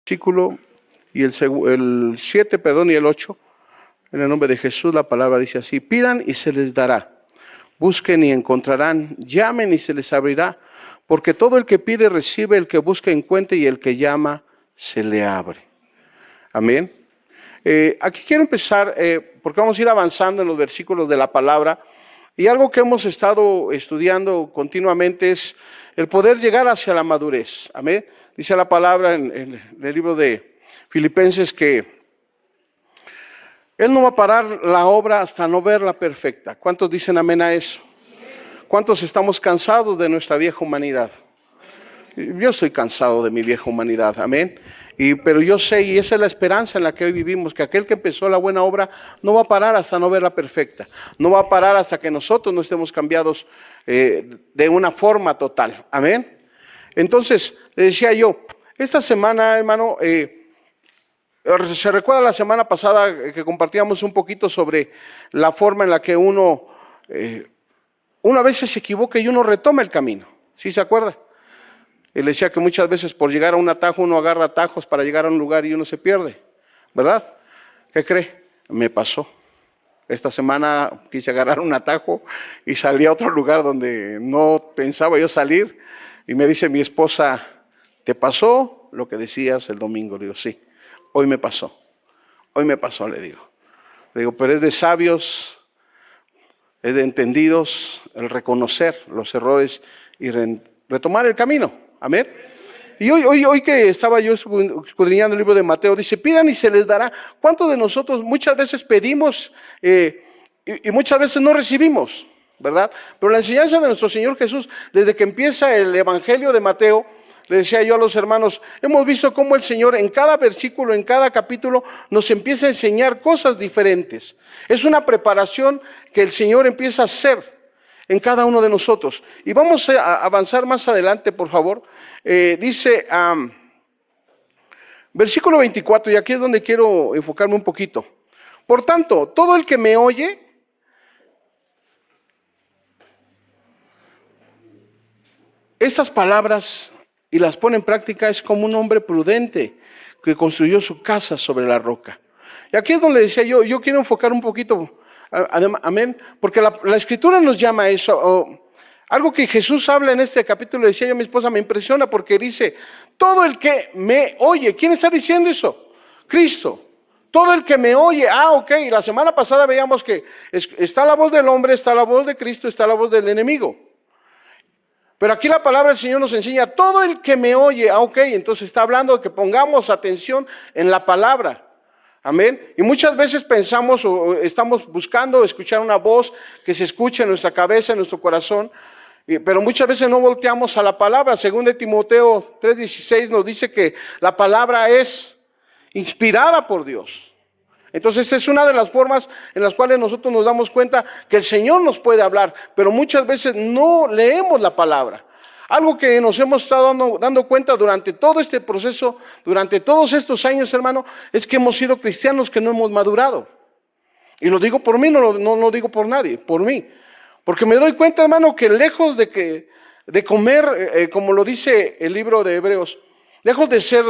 versículo y el 7, perdón, y el 8. En el nombre de Jesús la palabra dice así: pidan y se les dará, busquen y encontrarán, llamen y se les abrirá, porque todo el que pide recibe, el que busca encuentra y el que llama se le abre. Amén. Aquí quiero empezar porque vamos a ir avanzando en los versículos de la palabra, y algo que hemos estado estudiando continuamente es el poder llegar hacia la madurez. Amén. Dice la palabra en el libro de Filipenses que Él no va a parar la obra hasta no verla perfecta. ¿Cuántos dicen amén a eso? ¿Cuántos estamos cansados de nuestra vieja humanidad? Yo estoy cansado de mi vieja humanidad, amén. Pero yo sé, y esa es la esperanza en la que hoy vivimos, que aquel que empezó la buena obra no va a parar hasta no verla perfecta. No va a parar hasta que nosotros no estemos cambiados de una forma total, amén. Entonces, le decía yo, esta semana, hermano, se recuerda la semana pasada que compartíamos un poquito sobre la forma en la que uno a veces se equivoca y uno retoma el camino. ¿Sí se acuerda? Él decía que muchas veces por llegar a un atajo uno agarra atajos para llegar a un lugar y uno se pierde, ¿verdad? ¿Qué cree? Me pasó. Esta semana quise agarrar un atajo y salí a otro lugar donde no pensaba yo salir, y me dice mi esposa: ¿te pasó lo que decías el domingo? Le digo, sí, hoy me pasó, le digo. Le digo, pero es de sabios, es de entendidos el reconocer los errores y retomar el camino. Amén. Y hoy que estaba yo escudriñando el libro de Mateo, dice: pidan y se les dará. ¿Cuántos de nosotros muchas veces pedimos y muchas veces no recibimos, verdad? Pero la enseñanza de nuestro Señor Jesús, desde que empieza el Evangelio de Mateo, le decía yo a los hermanos, hemos visto cómo el Señor en cada versículo, en cada capítulo, nos empieza a enseñar cosas diferentes. Es una preparación que el Señor empieza a hacer en cada uno de nosotros. Y vamos a avanzar más adelante, por favor. Dice, versículo 24, y aquí es donde quiero enfocarme un poquito. Por tanto, todo el que me oye, estas palabras y las pone en práctica, es como un hombre prudente que construyó su casa sobre la roca. Y aquí es donde decía yo quiero enfocar un poquito. Amén, porque la escritura nos llama a eso. Algo que Jesús habla en este capítulo, decía yo a mi esposa, me impresiona porque dice: todo el que me oye. ¿Quién está diciendo eso? Cristo. Todo el que me oye. Ok, la semana pasada veíamos que está la voz del hombre, está la voz de Cristo, está la voz del enemigo. Pero aquí la palabra del Señor nos enseña: todo el que me oye. Ok, entonces está hablando de que pongamos atención en la palabra. Amén. Y muchas veces pensamos o estamos buscando escuchar una voz que se escuche en nuestra cabeza, en nuestro corazón, pero muchas veces no volteamos a la palabra. Según de Timoteo 3:16 nos dice que la palabra es inspirada por Dios. Entonces esta es una de las formas en las cuales nosotros nos damos cuenta que el Señor nos puede hablar, pero muchas veces no leemos la palabra. Algo que nos hemos estado dando cuenta durante todo este proceso, durante todos estos años, hermano, es que hemos sido cristianos que no hemos madurado. Y lo digo por mí, no lo digo por nadie, por mí. Porque me doy cuenta, hermano, que lejos de comer, como lo dice el libro de Hebreos, lejos de ser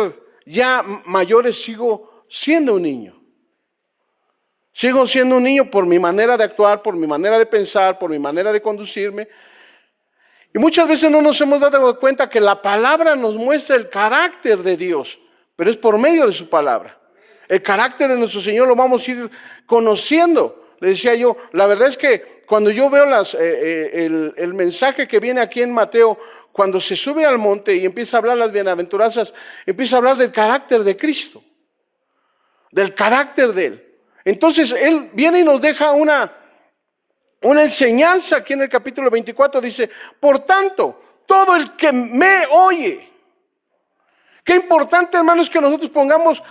ya mayores, sigo siendo un niño. Sigo siendo un niño por mi manera de actuar, por mi manera de pensar, por mi manera de conducirme. Y muchas veces no nos hemos dado cuenta que la palabra nos muestra el carácter de Dios, pero es por medio de su palabra. El carácter de nuestro Señor lo vamos a ir conociendo. Le decía yo, la verdad es que cuando yo veo el mensaje que viene aquí en Mateo, cuando se sube al monte y empieza a hablar las bienaventuranzas, empieza a hablar del carácter de Cristo, del carácter de Él. Entonces Él viene y nos deja una enseñanza aquí en el capítulo 24, dice: por tanto, todo el que me oye. Qué importante, hermanos, que nosotros pongamos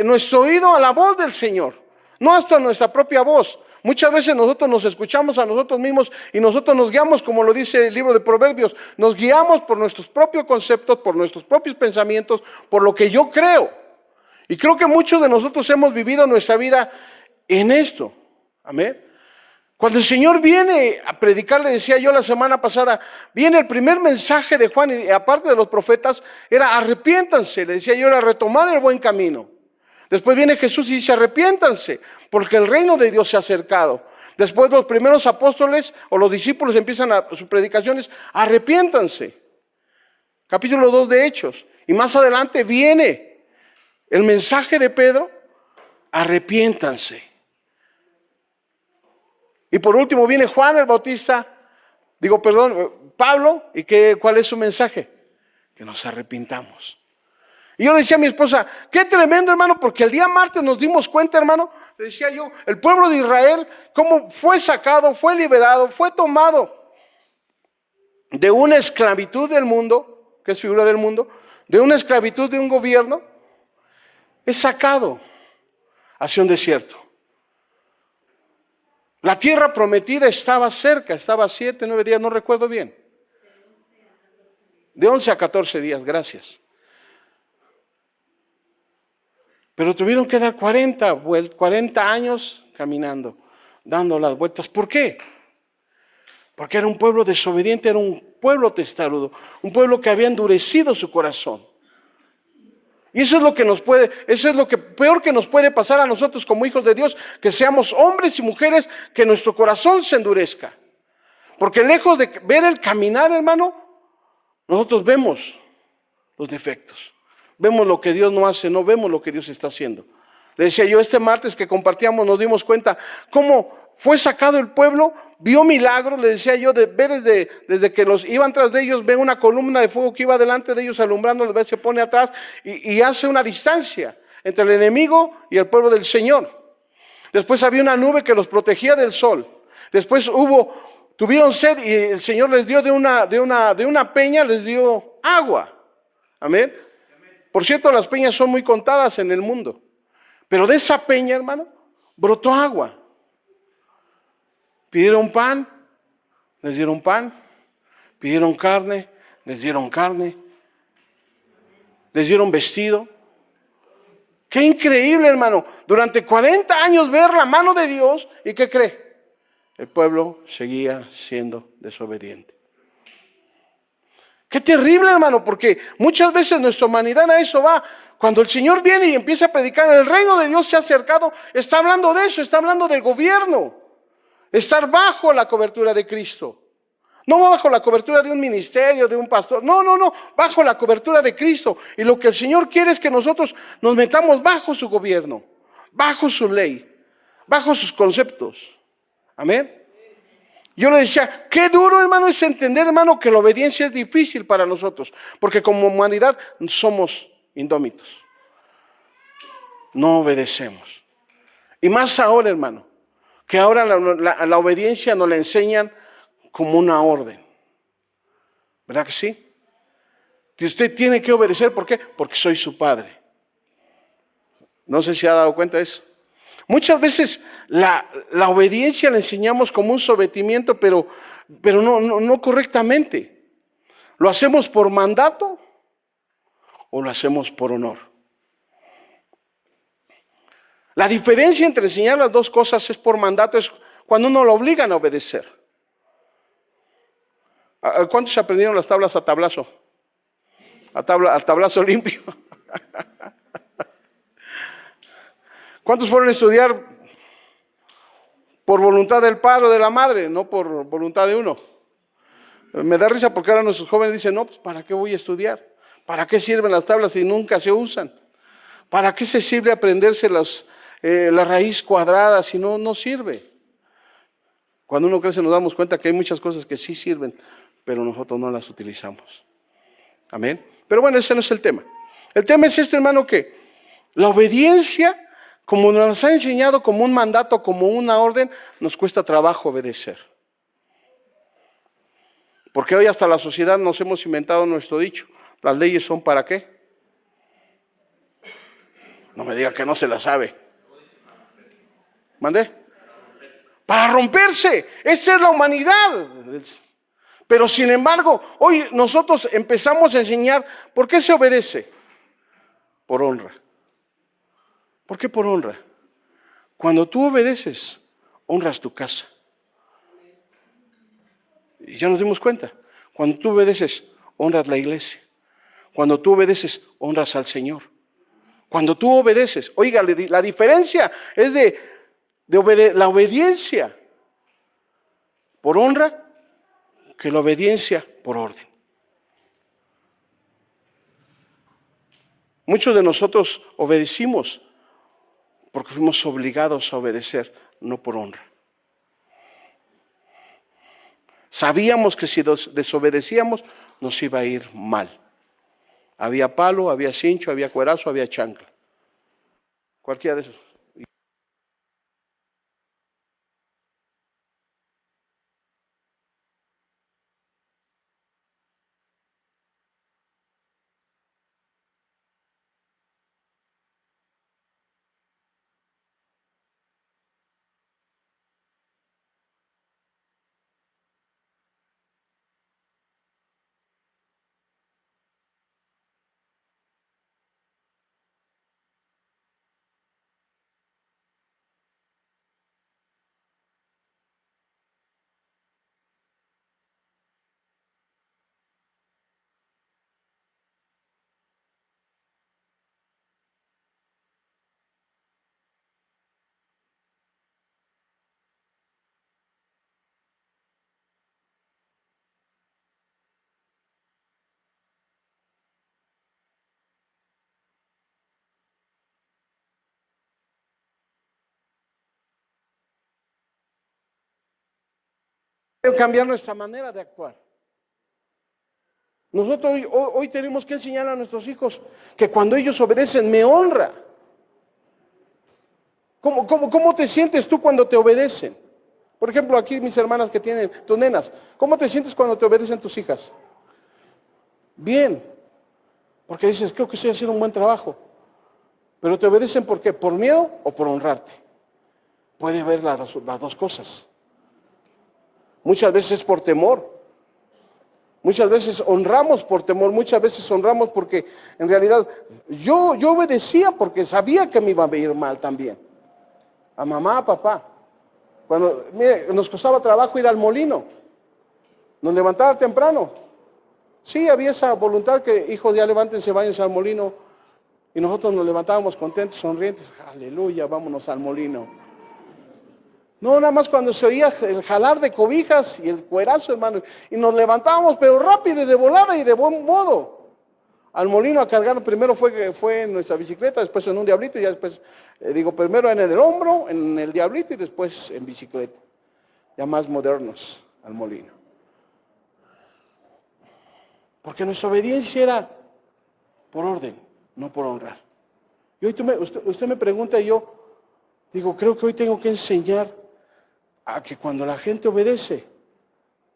nuestro oído a la voz del Señor, no hasta nuestra propia voz. Muchas veces nosotros nos escuchamos a nosotros mismos y nosotros nos guiamos, como lo dice el libro de Proverbios, nos guiamos por nuestros propios conceptos, por nuestros propios pensamientos, por lo que yo creo. Y creo que muchos de nosotros hemos vivido nuestra vida en esto. Amén. Cuando el Señor viene a predicar, le decía yo la semana pasada, viene el primer mensaje de Juan, y aparte de los profetas, era arrepiéntanse, le decía yo, era retomar el buen camino. Después viene Jesús y dice, arrepiéntanse, porque el reino de Dios se ha acercado. Después los primeros apóstoles o los discípulos empiezan sus predicaciones, arrepiéntanse. Capítulo 2 de Hechos. Y más adelante viene el mensaje de Pedro, arrepiéntanse. Y por último viene Juan el Bautista, Pablo, ¿y cuál es su mensaje? Que nos arrepintamos. Y yo le decía a mi esposa, qué tremendo, hermano, porque el día martes nos dimos cuenta, hermano, le decía yo, el pueblo de Israel, cómo fue sacado, fue liberado, fue tomado de una esclavitud del mundo, que es figura del mundo, de una esclavitud de un gobierno, es sacado hacia un desierto. La tierra prometida estaba cerca, estaba 7, 9 días, no recuerdo bien. De 11 a 14 días, gracias. Pero tuvieron que dar 40 años caminando, dando las vueltas. ¿Por qué? Porque era un pueblo desobediente, era un pueblo testarudo, un pueblo que había endurecido su corazón. Y eso es lo que peor que nos puede pasar a nosotros como hijos de Dios, que seamos hombres y mujeres, que nuestro corazón se endurezca. Porque lejos de ver el caminar, hermano, nosotros vemos los defectos. Vemos lo que Dios no hace, no vemos lo que Dios está haciendo. Le decía yo, este martes que compartíamos nos dimos cuenta cómo fue sacado el pueblo, vio milagros, le decía yo, desde que los iban tras de ellos, ve una columna de fuego que iba delante de ellos alumbrándolos, ve, se pone atrás y hace una distancia entre el enemigo y el pueblo del Señor. Después había una nube que los protegía del sol. Después tuvieron sed y el Señor les dio de una peña, les dio agua. Amén. Por cierto, las peñas son muy contadas en el mundo. Pero de esa peña, hermano, brotó agua. Pidieron pan, les dieron pan. Pidieron carne, les dieron carne. Les dieron vestido. Qué increíble, hermano. Durante 40 años ver la mano de Dios. ¿Y qué cree? El pueblo seguía siendo desobediente. Qué terrible, hermano, porque muchas veces nuestra humanidad a eso va. Cuando el Señor viene y empieza a predicar, el reino de Dios se ha acercado, está hablando de eso, está hablando del gobierno. Estar bajo la cobertura de Cristo. No bajo la cobertura de un ministerio, de un pastor. No, bajo la cobertura de Cristo. Y lo que el Señor quiere es que nosotros nos metamos bajo su gobierno, bajo su ley, bajo sus conceptos. Amén. Yo le decía, qué duro, hermano, es entender, hermano, que la obediencia es difícil para nosotros, porque como humanidad somos indómitos. No obedecemos. Y más ahora, hermano, que ahora la obediencia nos la enseñan como una orden. ¿Verdad que sí? Que usted tiene que obedecer, ¿por qué? Porque soy su padre. No sé si ha dado cuenta de eso. Muchas veces la obediencia la enseñamos como un sometimiento, pero no correctamente. ¿Lo hacemos por mandato o lo hacemos por honor? La diferencia entre enseñar las dos cosas es por mandato, es cuando uno lo obligan a obedecer. ¿Cuántos aprendieron las tablas a tablazo? A tablazo limpio. ¿Cuántos fueron a estudiar por voluntad del padre o de la madre, no por voluntad de uno? Me da risa porque ahora nuestros jóvenes dicen, no, pues ¿para qué voy a estudiar? ¿Para qué sirven las tablas si nunca se usan? ¿Para qué se sirve aprenderse la raíz cuadrada si no sirve? Cuando uno crece nos damos cuenta que hay muchas cosas que sí sirven, pero nosotros no las utilizamos. Amén. Pero bueno, ese no es el tema. El tema es esto, hermano, que la obediencia, como nos ha enseñado como un mandato, como una orden, nos cuesta trabajo obedecer. Porque hoy hasta la sociedad nos hemos inventado nuestro dicho. ¿Las leyes son para qué? No me diga que no se la sabe. ¿Mandé? Para romperse. Esa es la humanidad. Pero sin embargo, hoy nosotros empezamos a enseñar, ¿por qué se obedece? Por honra. ¿Por qué por honra? Cuando tú obedeces, honras tu casa, Y ya nos dimos cuenta. Cuando tú obedeces, honras la iglesia. Cuando tú obedeces, honras al Señor. Cuando tú obedeces, oiga, la diferencia es de la obediencia por honra que la obediencia por orden. Muchos de nosotros obedecimos porque fuimos obligados a obedecer, no por honra. Sabíamos que si desobedecíamos nos iba a ir mal. Había palo, había cincho, había cuerazo, había chancla. Cualquiera de esos. Cambiar nuestra manera de actuar. Nosotros hoy tenemos que enseñar a nuestros hijos que cuando ellos obedecen me honra. ¿Cómo te sientes tú cuando te obedecen? Por ejemplo, aquí mis hermanas que tienen, tus nenas, ¿cómo te sientes cuando te obedecen tus hijas? Bien, porque dices, creo que estoy haciendo un buen trabajo. Pero te obedecen ¿por qué? ¿Por miedo o por honrarte? Puede haber las dos cosas. Muchas veces por temor. Muchas veces honramos por temor, muchas veces honramos porque en realidad yo obedecía porque sabía que me iba a ir mal también. A mamá, a papá. Cuando mire, nos costaba trabajo ir al molino, nos levantaba temprano. Sí, había esa voluntad que, hijos, ya levántense, váyanse al molino. Y nosotros nos levantábamos contentos, sonrientes. Aleluya, vámonos al molino. No, nada más cuando se oía el jalar de cobijas y el cuerazo, hermano. Y nos levantábamos, pero rápido y de volada y de buen modo. Al molino a cargar, primero fue en nuestra bicicleta, después en un diablito, y ya después, primero en el hombro, en el diablito y después en bicicleta. Ya más modernos al molino. Porque nuestra obediencia era por orden, no por honrar. Y hoy usted me pregunta y yo digo, creo que hoy tengo que enseñar a que cuando la gente obedece,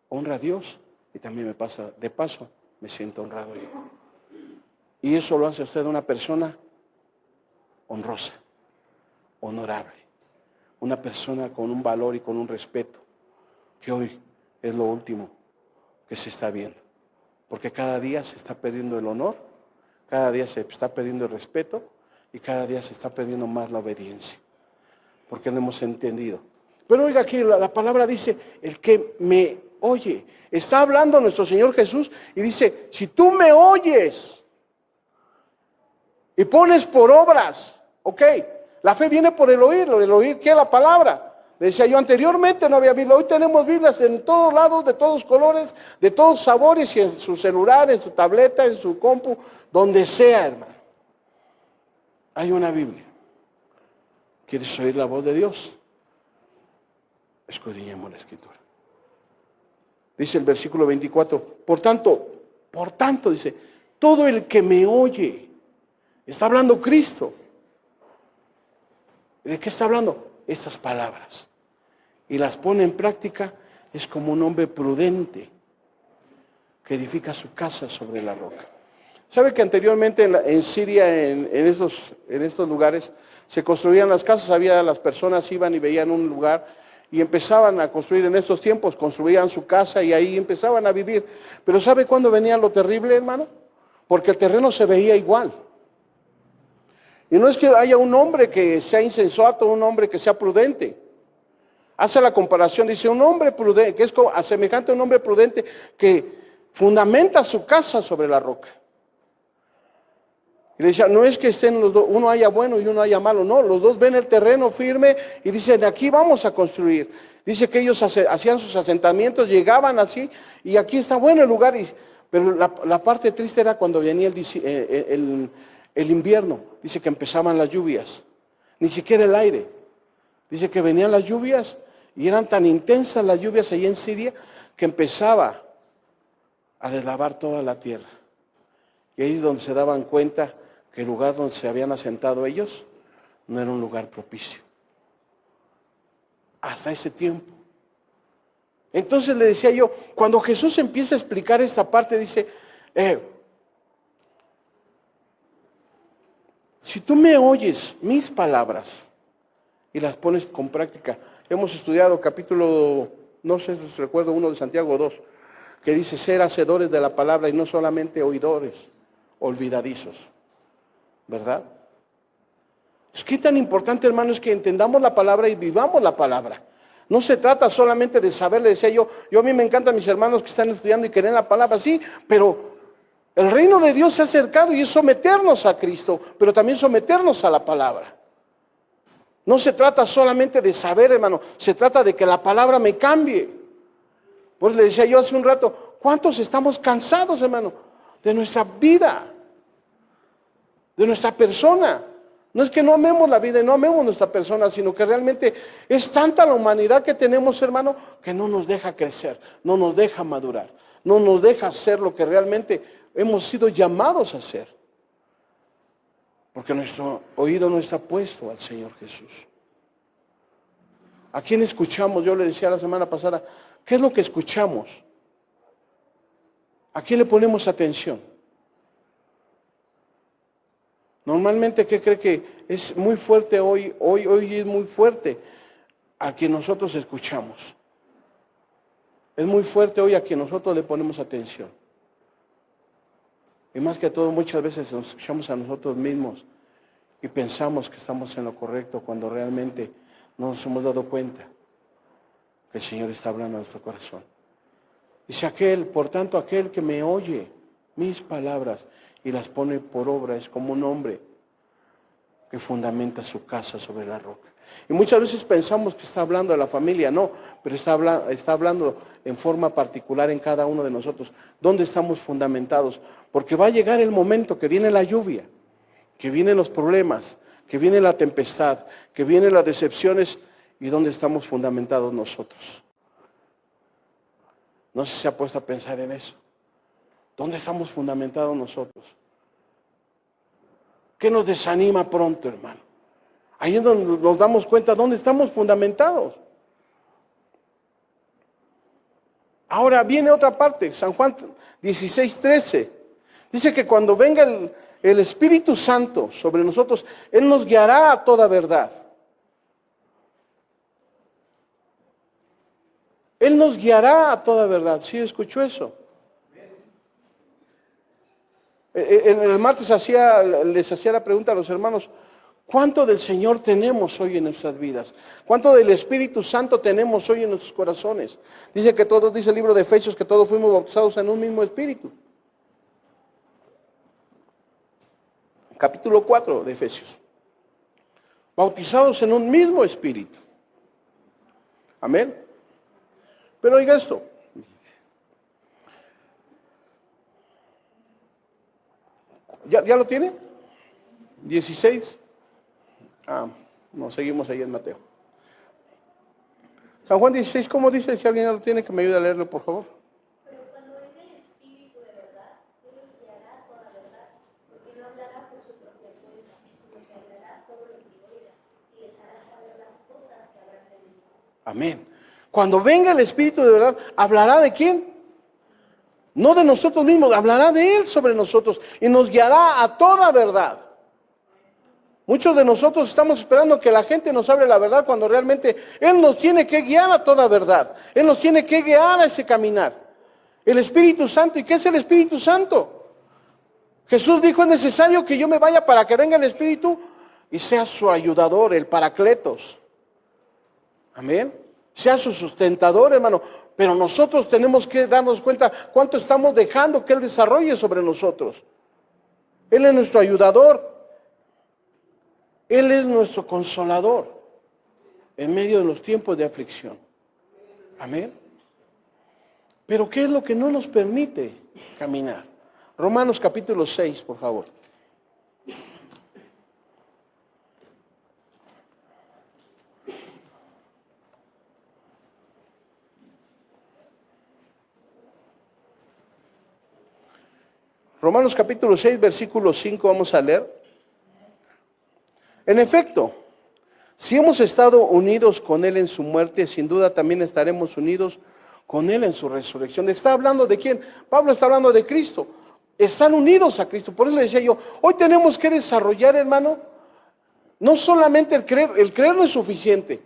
honra a Dios y también de paso, me siento honrado yo. Y eso lo hace usted una persona honrosa, honorable, una persona con un valor y con un respeto, que hoy es lo último que se está viendo. Porque cada día se está perdiendo el honor, cada día se está perdiendo el respeto y cada día se está perdiendo más la obediencia. Porque no hemos entendido. Pero oiga aquí, la palabra dice, el que me oye. Está hablando nuestro Señor Jesús y dice, si tú me oyes y pones por obras, ok, la fe viene por el oír, ¿qué es la palabra? Le decía yo anteriormente, no había Biblia, hoy tenemos Biblias en todos lados, de todos colores, de todos sabores, y en su celular, en su tableta, en su compu, donde sea, hermano. Hay una Biblia. ¿Quieres oír la voz de Dios? Escudriñemos la Escritura. Dice el versículo 24, por tanto, dice, todo el que me oye, está hablando Cristo. ¿De qué está hablando? Estas palabras. Y las pone en práctica, es como un hombre prudente que edifica su casa sobre la roca. ¿Sabe que anteriormente en Siria, en estos lugares, se construían las casas? Las personas iban y veían un lugar y empezaban a construir en estos tiempos, construían su casa y ahí empezaban a vivir. Pero ¿sabe cuándo venía lo terrible, hermano? Porque el terreno se veía igual. Y no es que haya un hombre que sea insensato, un hombre que sea prudente. Hace la comparación, dice, un hombre prudente, que es semejante a un hombre prudente que fundamenta su casa sobre la roca. Y le decía, no es que estén los dos, uno haya bueno y uno haya malo, no, los dos ven el terreno firme y dicen, aquí vamos a construir. Dice que ellos hacían sus asentamientos, llegaban así, y aquí está bueno el lugar, pero la parte triste era cuando venía el invierno. Dice que empezaban las lluvias, ni siquiera el aire. Dice que venían las lluvias y eran tan intensas las lluvias allí en Siria que empezaba a deslavar toda la tierra. Y ahí es donde se daban cuenta que el lugar donde se habían asentado ellos no era un lugar propicio. Hasta ese tiempo. Entonces le decía yo, cuando Jesús empieza a explicar esta parte, dice, si tú me oyes mis palabras y las pones con práctica. Hemos estudiado capítulo, no sé si recuerdo, 1 de Santiago 2, que dice ser hacedores de la palabra y no solamente oidores, olvidadizos. ¿Verdad? Es que tan importante, hermano, es que entendamos la palabra y vivamos la palabra. No se trata solamente de saber, le decía yo a mí me encantan mis hermanos que están estudiando y quieren la palabra, sí, pero el reino de Dios se ha acercado y es someternos a Cristo, pero también someternos a la palabra. No se trata solamente de saber, hermano, se trata de que la palabra me cambie. Pues le decía yo hace un rato, ¿cuántos estamos cansados, hermano, de nuestra vida, de nuestra persona? No es que no amemos la vida y no amemos nuestra persona, sino que realmente es tanta la humanidad que tenemos, hermano, que no nos deja crecer, no nos deja madurar, no nos deja hacer lo que realmente hemos sido llamados a hacer. Porque nuestro oído no está puesto al Señor Jesús. ¿A quién escuchamos? Yo le decía la semana pasada, ¿qué es lo que escuchamos? ¿A quién le ponemos atención? Normalmente, ¿qué cree que es muy fuerte hoy? Hoy es muy fuerte a quien nosotros escuchamos. Es muy fuerte hoy a quien nosotros le ponemos atención. Y más que todo, muchas veces nos escuchamos a nosotros mismos y pensamos que estamos en lo correcto cuando realmente no nos hemos dado cuenta que el Señor está hablando a nuestro corazón. Dice por tanto, aquel que me oye mis palabras y las pone por obra es como un hombre que fundamenta su casa sobre la roca. Y muchas veces pensamos que está hablando de la familia, no, pero está hablando en forma particular en cada uno de nosotros. ¿Dónde estamos fundamentados? Porque va a llegar el momento que viene la lluvia, que vienen los problemas, que viene la tempestad, que vienen las decepciones, y ¿dónde estamos fundamentados nosotros? No sé si se ha puesto a pensar en eso. ¿Dónde estamos fundamentados nosotros? ¿Qué nos desanima pronto, hermano? Ahí es donde nos damos cuenta dónde estamos fundamentados. Ahora viene otra parte, San Juan 16:13. Dice que cuando venga el Espíritu Santo sobre nosotros, Él nos guiará a toda verdad. Él nos guiará a toda verdad. ¿Sí escuchó eso? El martes les hacía la pregunta a los hermanos, ¿cuánto del Señor tenemos hoy en nuestras vidas? ¿Cuánto del Espíritu Santo tenemos hoy en nuestros corazones? Dice el libro de Efesios, que todos fuimos bautizados en un mismo Espíritu. Capítulo 4 de Efesios. Bautizados en un mismo Espíritu. Amén. Pero oiga esto. ¿Ya lo tiene? 16. No, seguimos ahí en Mateo. San Juan 16, ¿cómo dice? Si alguien ya lo tiene, que me ayude a leerlo, por favor. Pero cuando venga el Espíritu de verdad, Él os guiará a toda verdad, porque no hablará por su propia cuenta, sino que hablará todo lo que oiga, y les hará saber las cosas que habrán de venir. Amén. Cuando venga el Espíritu de verdad, ¿hablará de quién? No de nosotros mismos, hablará de Él sobre nosotros y nos guiará a toda verdad. Muchos de nosotros estamos esperando que la gente nos hable la verdad cuando realmente Él nos tiene que guiar a toda verdad. Él nos tiene que guiar a ese caminar. El Espíritu Santo. ¿Y qué es el Espíritu Santo? Jesús dijo, es necesario que yo me vaya para que venga el Espíritu y sea su ayudador, el Paracletos. Amén. sea su sustentador, hermano. Pero nosotros tenemos que darnos cuenta cuánto estamos dejando que Él desarrolle sobre nosotros. Él es nuestro ayudador. Él es nuestro consolador en medio de los tiempos de aflicción. Amén. Pero ¿qué es lo que no nos permite caminar? Romanos capítulo 6, por favor. Romanos capítulo 6, versículo 5, vamos a leer. En efecto, si hemos estado unidos con Él en su muerte, sin duda también estaremos unidos con Él en su resurrección. ¿Está hablando de quién? Pablo está hablando de Cristo. Están unidos a Cristo. Por eso le decía yo, hoy tenemos que desarrollar, hermano, no solamente el creer no es suficiente.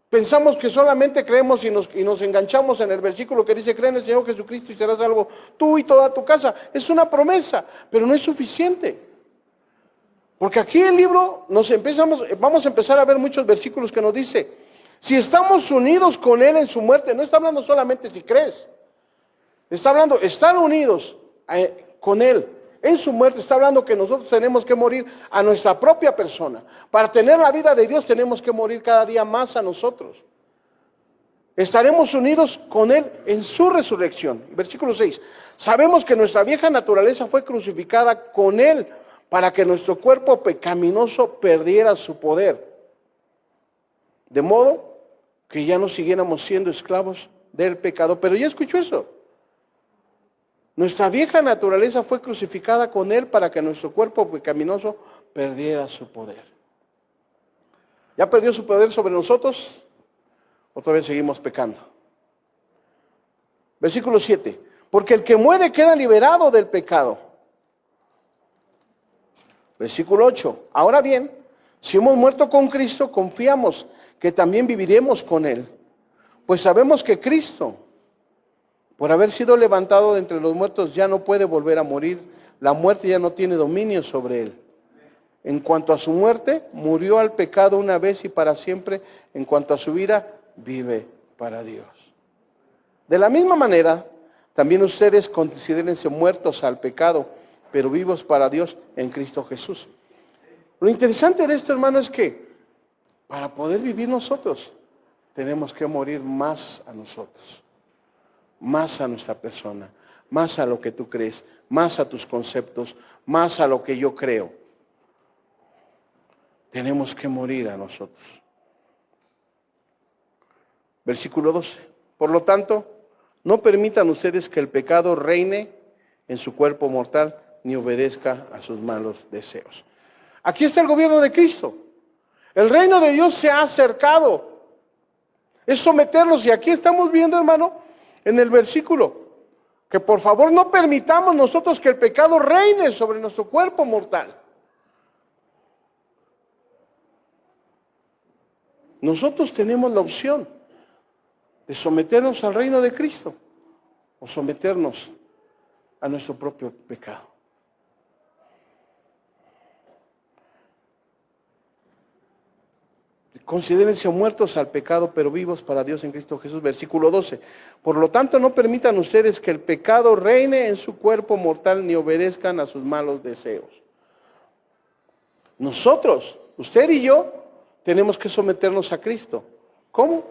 Pensamos que solamente creemos y nos enganchamos en el versículo que dice, cree en el Señor Jesucristo y serás salvo tú y toda tu casa. Es una promesa, pero no es suficiente. Porque aquí el libro vamos a empezar a ver muchos versículos que nos dice, si estamos unidos con Él en su muerte, no está hablando solamente si crees, está hablando, estar unidos con Él en su muerte, está hablando que nosotros tenemos que morir a nuestra propia persona. Para tener la vida de Dios tenemos que morir cada día más a nosotros. Estaremos unidos con Él en su resurrección. Versículo 6, sabemos que nuestra vieja naturaleza fue crucificada con Él, para que nuestro cuerpo pecaminoso perdiera su poder, de modo que ya no siguiéramos siendo esclavos del pecado. Pero ya escuchó eso. Nuestra vieja naturaleza fue crucificada con Él para que nuestro cuerpo pecaminoso perdiera su poder. ¿Ya perdió su poder sobre nosotros? ¿O todavía seguimos pecando? Versículo 7. Porque el que muere queda liberado del pecado. Versículo 8. Ahora bien, si hemos muerto con Cristo, confiamos que también viviremos con Él. Pues sabemos que Cristo, por haber sido levantado de entre los muertos, ya no puede volver a morir. La muerte ya no tiene dominio sobre Él. En cuanto a su muerte, murió al pecado una vez y para siempre. En cuanto a su vida, vive para Dios. De la misma manera, también ustedes considérense muertos al pecado, pero vivos para Dios en Cristo Jesús. Lo interesante de esto, hermano, es que para poder vivir nosotros, tenemos que morir más a nosotros, más a nuestra persona, más a lo que tú crees, más a tus conceptos, más a lo que yo creo. Tenemos que morir a nosotros. Versículo 12. Por lo tanto, no permitan ustedes que el pecado reine en su cuerpo mortal, ni obedezca a sus malos deseos. Aquí está el gobierno de Cristo. El reino de Dios se ha acercado. Es someternos. Y aquí estamos viendo, hermano, en el versículo, que por favor no permitamos nosotros que el pecado reine sobre nuestro cuerpo mortal. Nosotros tenemos la opción de someternos al reino de Cristo o someternos a nuestro propio pecado. Considérense muertos al pecado, pero vivos para Dios en Cristo Jesús. Versículo 12. Por lo tanto, no permitan ustedes que el pecado reine en su cuerpo mortal, ni obedezcan a sus malos deseos. Nosotros, usted y yo, tenemos que someternos a Cristo. ¿Cómo?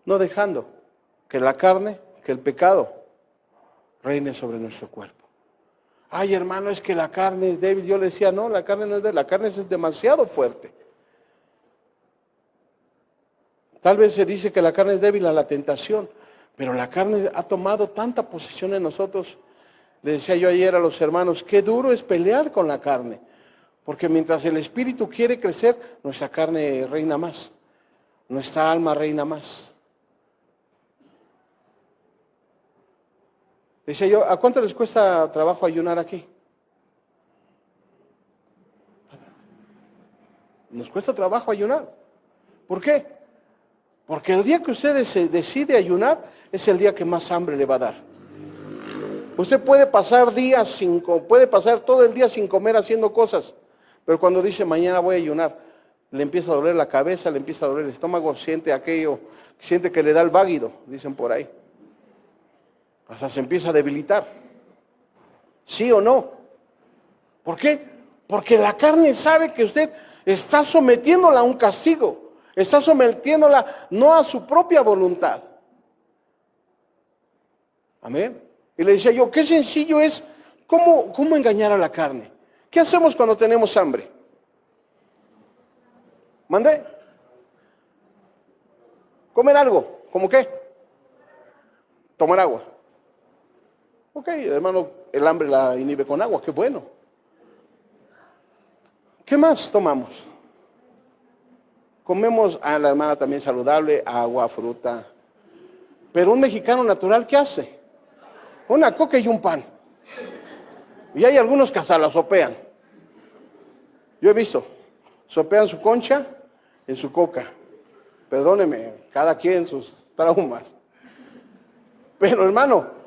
No dejando que la carne, que el pecado reine sobre nuestro cuerpo. Ay, hermano, es que la carne es débil. Yo le decía, no, la carne no es débil, la carne es demasiado fuerte. Tal vez se dice que la carne es débil a la tentación, pero la carne ha tomado tanta posición en nosotros. Le decía yo ayer a los hermanos, qué duro es pelear con la carne, porque mientras el espíritu quiere crecer, nuestra carne reina más, nuestra alma reina más. Decía yo, ¿a cuánto les cuesta trabajo ayunar aquí? Nos cuesta trabajo ayunar. ¿Por qué? Porque el día que usted decide ayunar, es el día que más hambre le va a dar. Usted puede pasar puede pasar todo el día sin comer haciendo cosas, pero cuando dice mañana voy a ayunar, le empieza a doler la cabeza, le empieza a doler el estómago, siente aquello, siente que le da el váguido, dicen por ahí. Hasta se empieza a debilitar. ¿Sí o no? ¿Por qué? Porque la carne sabe que usted está sometiéndola a un castigo, está sometiéndola no a su propia voluntad. Amén. Y le decía yo, qué sencillo es cómo engañar a la carne. ¿Qué hacemos cuando tenemos hambre? ¿Mande? Comer algo. ¿Cómo qué? Tomar agua. Ok, hermano, el hambre la inhibe con agua, qué bueno. ¿Qué más tomamos? Comemos, la hermana también saludable, agua, fruta. Pero un mexicano natural, ¿qué hace? Una coca y un pan. Y hay algunos que hasta la sopean. Yo he visto, sopean su concha en su coca. Perdóneme, cada quien sus traumas. Pero hermano,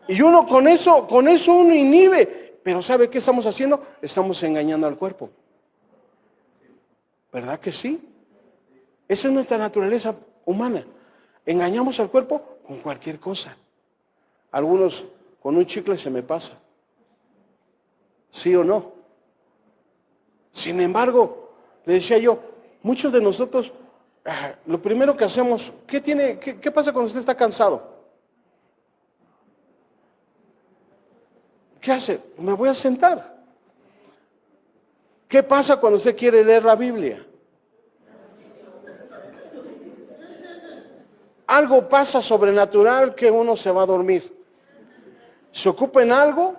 y uno con eso uno inhibe. Pero ¿sabe qué estamos haciendo? Estamos engañando al cuerpo. ¿Verdad que sí? Esa es nuestra naturaleza humana. Engañamos al cuerpo con cualquier cosa. Algunos con un chicle se me pasa. ¿Sí o no? Sin embargo, le decía yo, muchos de nosotros, lo primero que hacemos, ¿qué pasa cuando usted está cansado? ¿Qué hace? Me voy a sentar. ¿Qué pasa cuando usted quiere leer la Biblia? Algo pasa sobrenatural que uno se va a dormir. Se ocupa en algo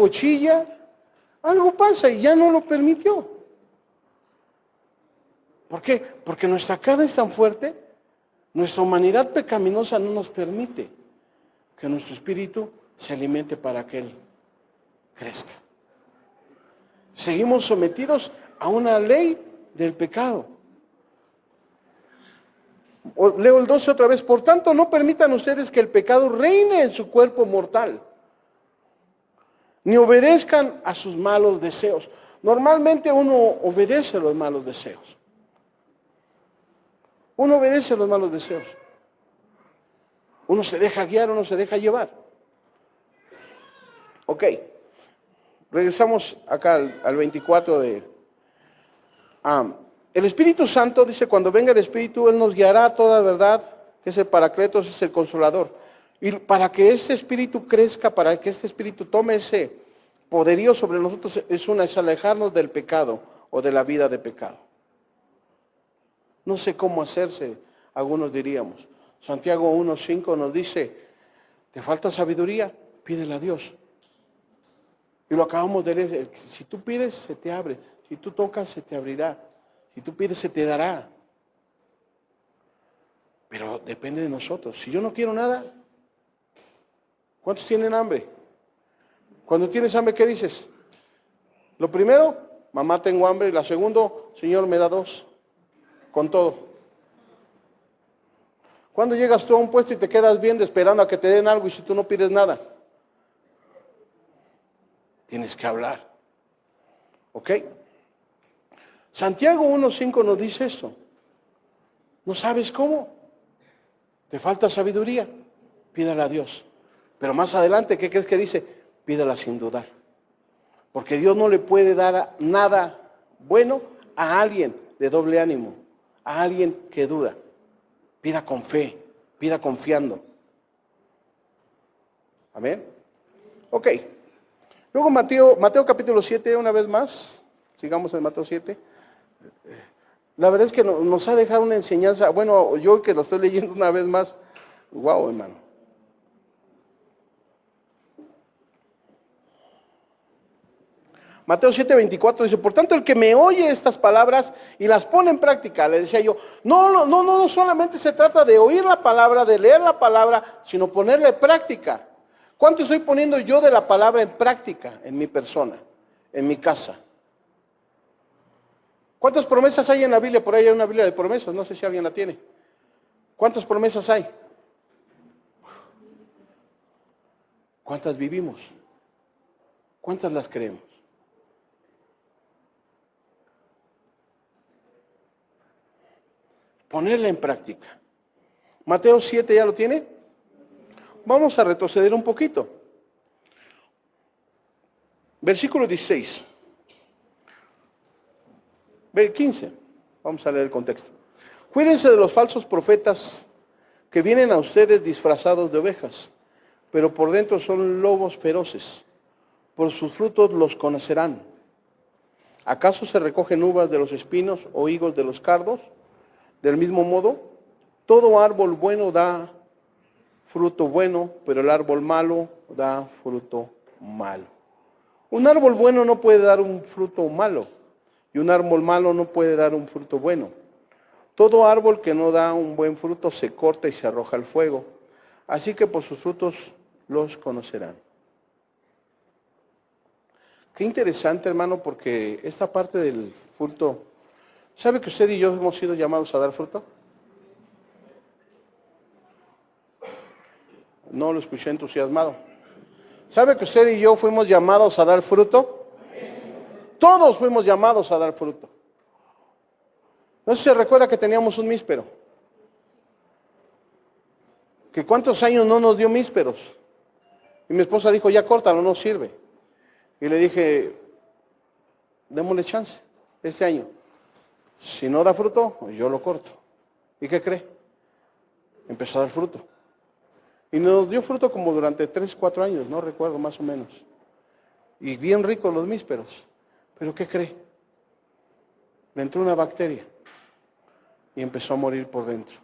chilla, algo pasa y ya no lo permitió. ¿Por qué? Porque nuestra carne es tan fuerte, nuestra humanidad pecaminosa no nos permite que nuestro espíritu se alimente para que Él crezca. Seguimos sometidos a una ley del pecado. Leo el 12 otra vez. Por tanto, no permitan ustedes que el pecado reine en su cuerpo mortal, ni obedezcan a sus malos deseos. Normalmente uno obedece a los malos deseos. Uno obedece a los malos deseos. Uno se deja guiar, uno se deja llevar. Ok. Regresamos acá al 24 de... el Espíritu Santo dice, cuando venga el Espíritu, Él nos guiará a toda verdad, que es el Paracletos, es el Consolador. Y para que este Espíritu crezca, para que este Espíritu tome ese poderío sobre nosotros, es alejarnos del pecado o de la vida de pecado. No sé cómo hacerse, algunos diríamos. Santiago 1:5 nos dice, ¿te falta sabiduría? Pídela a Dios. Y lo acabamos de leer, si tú pides, se te abre. Si tú tocas, se te abrirá. Si tú pides, se te dará. Pero depende de nosotros. Si yo no quiero nada, ¿cuántos tienen hambre? Cuando tienes hambre, ¿qué dices? Lo primero, mamá, tengo hambre. Y la segunda, Señor, me da 2. Con todo. Cuando llegas tú a un puesto y te quedas viendo esperando a que te den algo y si tú no pides nada, tienes que hablar. ¿Ok? Santiago 1:5 nos dice esto. ¿No sabes cómo? ¿Te falta sabiduría? Pídala a Dios. Pero más adelante, ¿qué crees que dice? Pídala sin dudar. Porque Dios no le puede dar nada bueno a alguien de doble ánimo, a alguien que duda. Pida con fe, pida confiando. Amén. Ok. Luego Mateo capítulo 7, una vez más. Sigamos en Mateo 7. La verdad es que nos ha dejado una enseñanza. Bueno, yo que lo estoy leyendo una vez más. Wow, hermano. Mateo 7:24 dice, por tanto el que me oye estas palabras y las pone en práctica, le decía yo, no solamente se trata de oír la palabra, de leer la palabra, sino ponerla en práctica. ¿Cuánto estoy poniendo yo de la palabra en práctica en mi persona, en mi casa? ¿Cuántas promesas hay en la Biblia? Por ahí hay una Biblia de promesas, no sé si alguien la tiene. ¿Cuántas promesas hay? ¿Cuántas vivimos? ¿Cuántas las creemos? Ponerla en práctica. Mateo 7, ¿ya lo tiene? Vamos a retroceder un poquito. Versículo 16. 15. Vamos a leer el contexto. Cuídense de los falsos profetas que vienen a ustedes disfrazados de ovejas, pero por dentro son lobos feroces. Por sus frutos los conocerán. ¿Acaso se recogen uvas de los espinos o higos de los cardos? Del mismo modo, todo árbol bueno da fruto bueno, pero el árbol malo da fruto malo. Un árbol bueno no puede dar un fruto malo, y un árbol malo no puede dar un fruto bueno. Todo árbol que no da un buen fruto se corta y se arroja al fuego. Así que por sus frutos los conocerán. Qué interesante, hermano, porque esta parte del fruto, ¿sabe que usted y yo hemos sido llamados a dar fruto? No lo escuché entusiasmado. ¿Sabe que usted y yo fuimos llamados a dar fruto? Todos fuimos llamados a dar fruto. No sé si se recuerda que teníamos un míspero. Que cuántos años no nos dio mísperos. Y mi esposa dijo, ya córtalo, no sirve. Y le dije, démosle chance este año. Si no da fruto, yo lo corto. ¿Y qué cree? Empezó a dar fruto. Y nos dio fruto como durante 3, 4 años, no recuerdo más o menos. Y bien ricos los mísperos. ¿Pero qué cree? Le entró una bacteria y empezó a morir por dentro.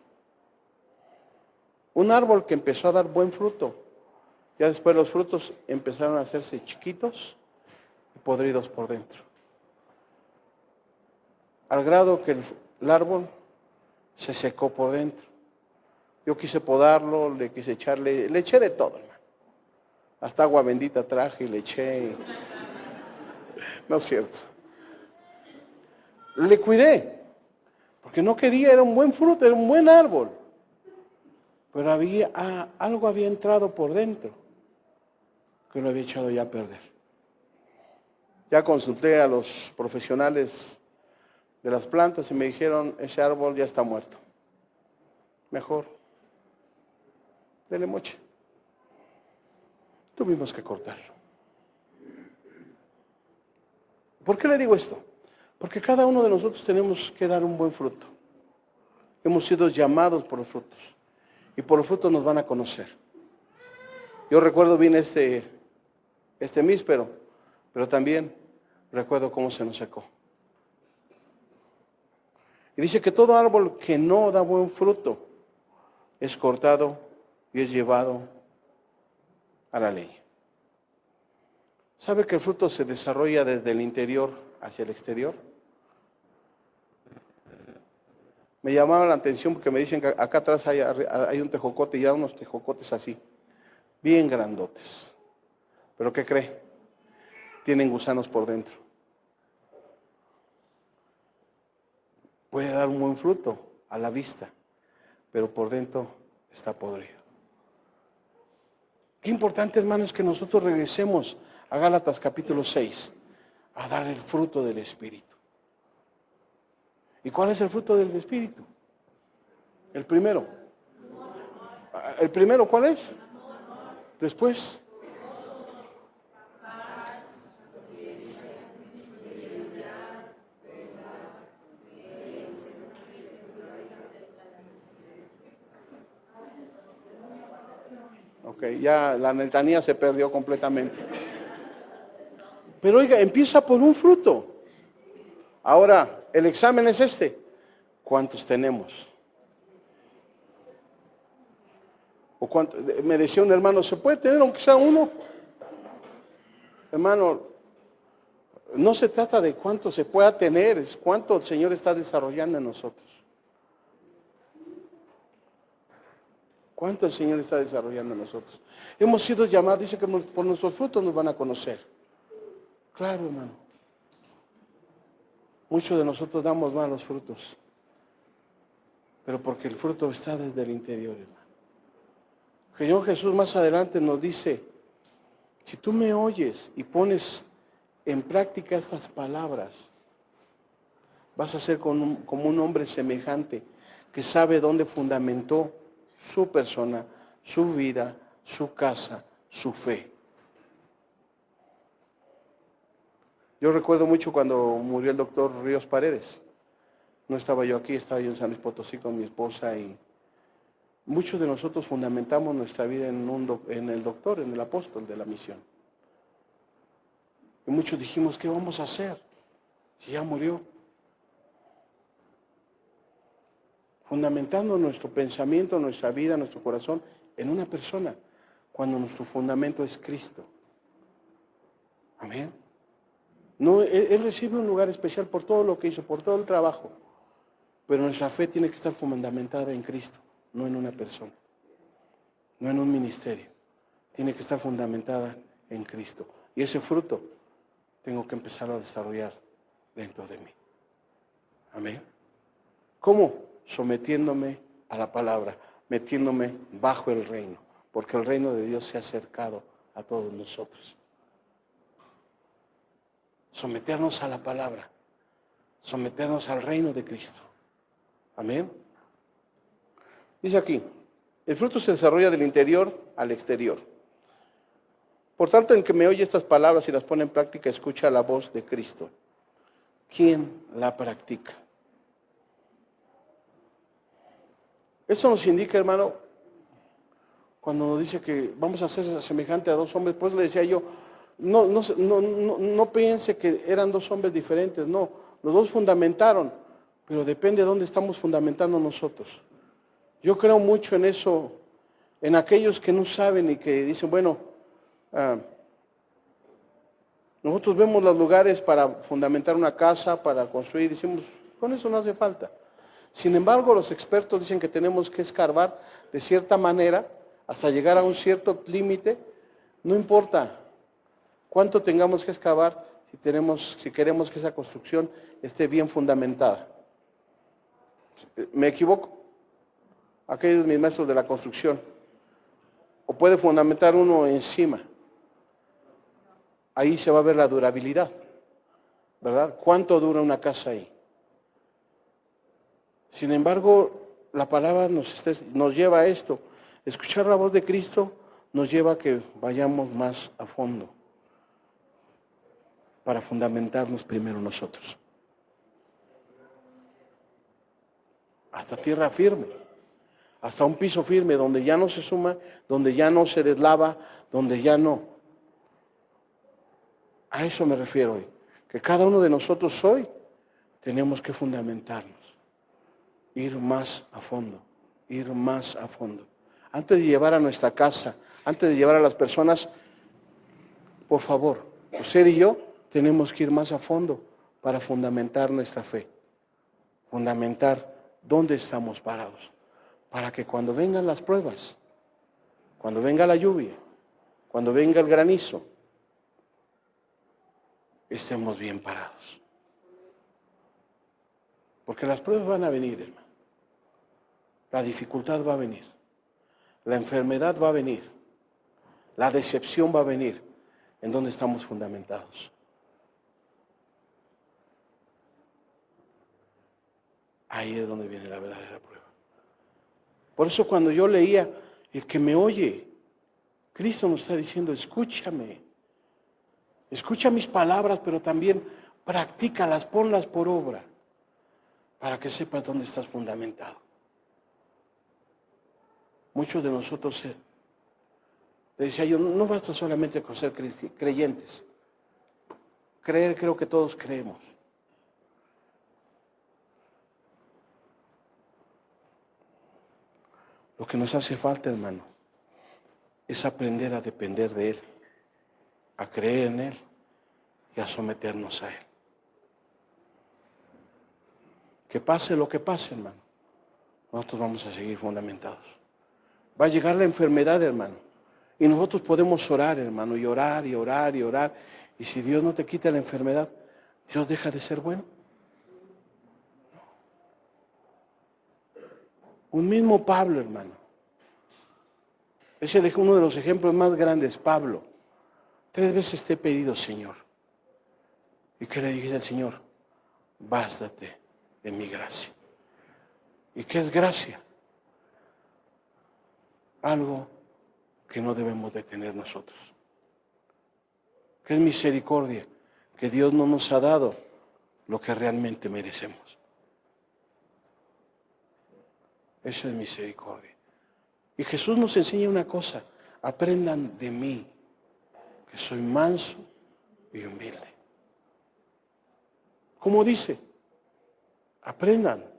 Un árbol que empezó a dar buen fruto, ya después los frutos empezaron a hacerse chiquitos y podridos por dentro. Al grado que el árbol se secó por dentro. Yo quise podarlo, le quise echarle, le eché de todo, hermano. Hasta agua bendita traje y le eché. No es cierto. Le cuidé, porque no quería, era un buen fruto, era un buen árbol. Pero algo había entrado por dentro que lo había echado ya a perder. Ya consulté a los profesionales de las plantas y me dijeron, ese árbol ya está muerto. Mejor, dele moche. Tuvimos que cortarlo. ¿Por qué le digo esto? Porque cada uno de nosotros tenemos que dar un buen fruto. Hemos sido llamados por los frutos. Y por los frutos nos van a conocer. Yo recuerdo bien este míspero, pero también recuerdo cómo se nos secó. Y dice que todo árbol que no da buen fruto es cortado y es llevado a la leña. ¿Sabe que el fruto se desarrolla desde el interior hacia el exterior? Me llamaba la atención porque me dicen que acá atrás hay un tejocote y hay unos tejocotes así, bien grandotes. ¿Pero qué cree? Tienen gusanos por dentro. Puede dar un buen fruto a la vista, pero por dentro está podrido. Qué importante, hermanos, que nosotros regresemos a Gálatas capítulo 6, a dar el fruto del Espíritu. ¿Y cuál es el fruto del Espíritu? El primero. ¿El primero cuál es? Después. Ok, ya la letanía se perdió completamente. Pero oiga, empieza por un fruto. Ahora, el examen es este. ¿Cuántos tenemos? Me decía un hermano, ¿se puede tener aunque sea uno? Hermano, no se trata de cuánto se pueda tener, es cuánto el Señor está desarrollando en nosotros. ¿Cuánto el Señor está desarrollando en nosotros? Hemos sido llamados, dice que por nuestros frutos nos van a conocer. Claro, hermano. Muchos de nosotros damos malos frutos, pero porque el fruto está desde el interior, hermano. El Señor Jesús más adelante nos dice, si tú me oyes y pones en práctica estas palabras, vas a ser como un hombre semejante que sabe dónde fundamentó su persona, su vida, su casa, su fe. Yo recuerdo mucho cuando murió el doctor Ríos Paredes. No estaba yo aquí, estaba yo en San Luis Potosí con mi esposa y muchos de nosotros fundamentamos nuestra vida en el doctor, en el apóstol de la misión. Y muchos dijimos, ¿qué vamos a hacer si ya murió? Fundamentando nuestro pensamiento, nuestra vida, nuestro corazón en una persona, cuando nuestro fundamento es Cristo. Amén. No, él recibe un lugar especial por todo lo que hizo, por todo el trabajo, pero nuestra fe tiene que estar fundamentada en Cristo, no en una persona, no en un ministerio. Tiene que estar fundamentada en Cristo. Y ese fruto tengo que empezarlo a desarrollar dentro de mí. Amén. ¿Cómo? Sometiéndome a la palabra, metiéndome bajo el reino, porque el reino de Dios se ha acercado a todos nosotros. Someternos a la palabra, someternos al reino de Cristo. Amén. Dice aquí, el fruto se desarrolla del interior al exterior. Por tanto, en que me oye estas palabras y las pone en práctica, escucha la voz de Cristo. ¿Quién la practica? Eso nos indica, hermano, cuando nos dice que vamos a ser semejante a dos hombres. Pues le decía yo, no piense que eran dos hombres diferentes, no. Los dos fundamentaron, pero depende de dónde estamos fundamentando nosotros. Yo creo mucho en eso, en aquellos que no saben y que dicen, bueno, nosotros vemos los lugares para fundamentar una casa, para construir, decimos, con eso no hace falta. Sin embargo, los expertos dicen que tenemos que escarbar de cierta manera hasta llegar a un cierto límite. No importa cuánto tengamos que excavar si queremos que esa construcción esté bien fundamentada. ¿Me equivoco? Aquellos mis maestros de la construcción. O puede fundamentar uno encima. Ahí se va a ver la durabilidad, ¿verdad? ¿Cuánto dura una casa ahí? Sin embargo, la palabra nos lleva a esto. Escuchar la voz de Cristo nos lleva a que vayamos más a fondo para fundamentarnos primero nosotros. Hasta tierra firme, hasta un piso firme donde ya no se suma, donde ya no se deslava, donde ya no. A eso me refiero hoy, que cada uno de nosotros hoy tenemos que fundamentarnos. Ir más a fondo, ir más a fondo. Antes de llevar a nuestra casa, antes de llevar a las personas, por favor, usted y yo tenemos que ir más a fondo para fundamentar nuestra fe. Fundamentar dónde estamos parados. Para que cuando vengan las pruebas, cuando venga la lluvia, cuando venga el granizo, estemos bien parados. Porque las pruebas van a venir, hermano. La dificultad va a venir, la enfermedad va a venir, la decepción va a venir. ¿En dónde estamos fundamentados? Ahí es donde viene la verdadera prueba. Por eso cuando yo leía, el que me oye, Cristo nos está diciendo, escúchame, escucha mis palabras, pero también practícalas, ponlas por obra, para que sepas dónde estás fundamentado. Muchos de nosotros, le decía yo, no basta solamente con ser creyentes. Creer, creo que todos creemos. Lo que nos hace falta, hermano, es aprender a depender de Él, a creer en Él y a someternos a Él. Que pase lo que pase, hermano, nosotros vamos a seguir fundamentados. Va a llegar la enfermedad, hermano. Y nosotros podemos orar, hermano, y orar, y orar, y orar. Y si Dios no te quita la enfermedad, ¿Dios deja de ser bueno? No. Un mismo Pablo, hermano. Ese es uno de los ejemplos más grandes, Pablo. 3 veces te he pedido, Señor. ¿Y qué le dije al Señor? Bástate de mi gracia. ¿Y qué es gracia? Algo que no debemos de tener nosotros. ¿Qué es misericordia? Que Dios no nos ha dado lo que realmente merecemos. Eso es misericordia. Y Jesús nos enseña una cosa: aprendan de mí, que soy manso y humilde. ¿Cómo dice? Aprendan.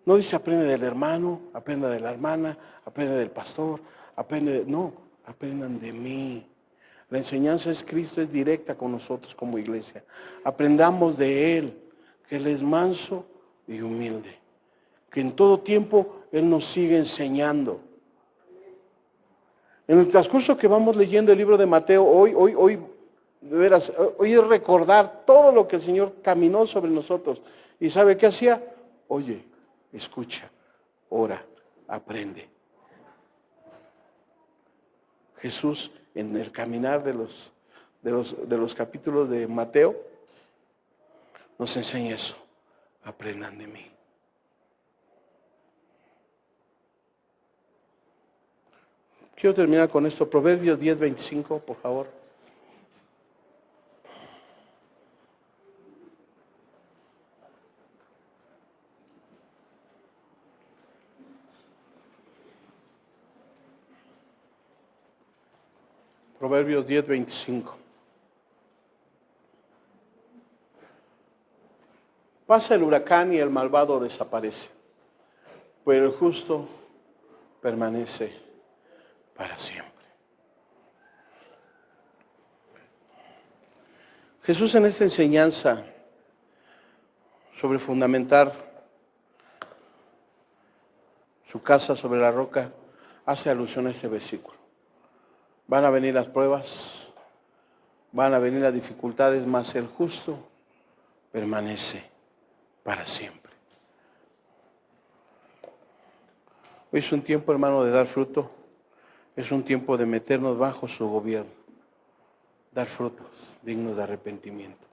No dice aprende del hermano, aprenda de la hermana, aprende del pastor, no, aprendan de mí. La enseñanza es Cristo, es directa con nosotros como iglesia. Aprendamos de Él, que Él es manso y humilde, que en todo tiempo Él nos sigue enseñando. En el transcurso que vamos leyendo el libro de Mateo, hoy de veras, hoy es recordar todo lo que el Señor caminó sobre nosotros. ¿Y sabe qué hacía? Oye, escucha, ora, aprende. Jesús, en el caminar de los capítulos de Mateo, nos enseña eso: aprendan de mí. Quiero terminar con esto. Proverbios 10:25, por favor. Proverbios 10:25. Pasa el huracán y el malvado desaparece, pero el justo permanece para siempre. Jesús, en esta enseñanza sobre fundamentar su casa sobre la roca, hace alusión a este versículo. Van a venir las pruebas, van a venir las dificultades, mas el justo permanece para siempre. Hoy es un tiempo, hermano, de dar fruto. Es un tiempo de meternos bajo su gobierno, dar frutos dignos de arrepentimiento.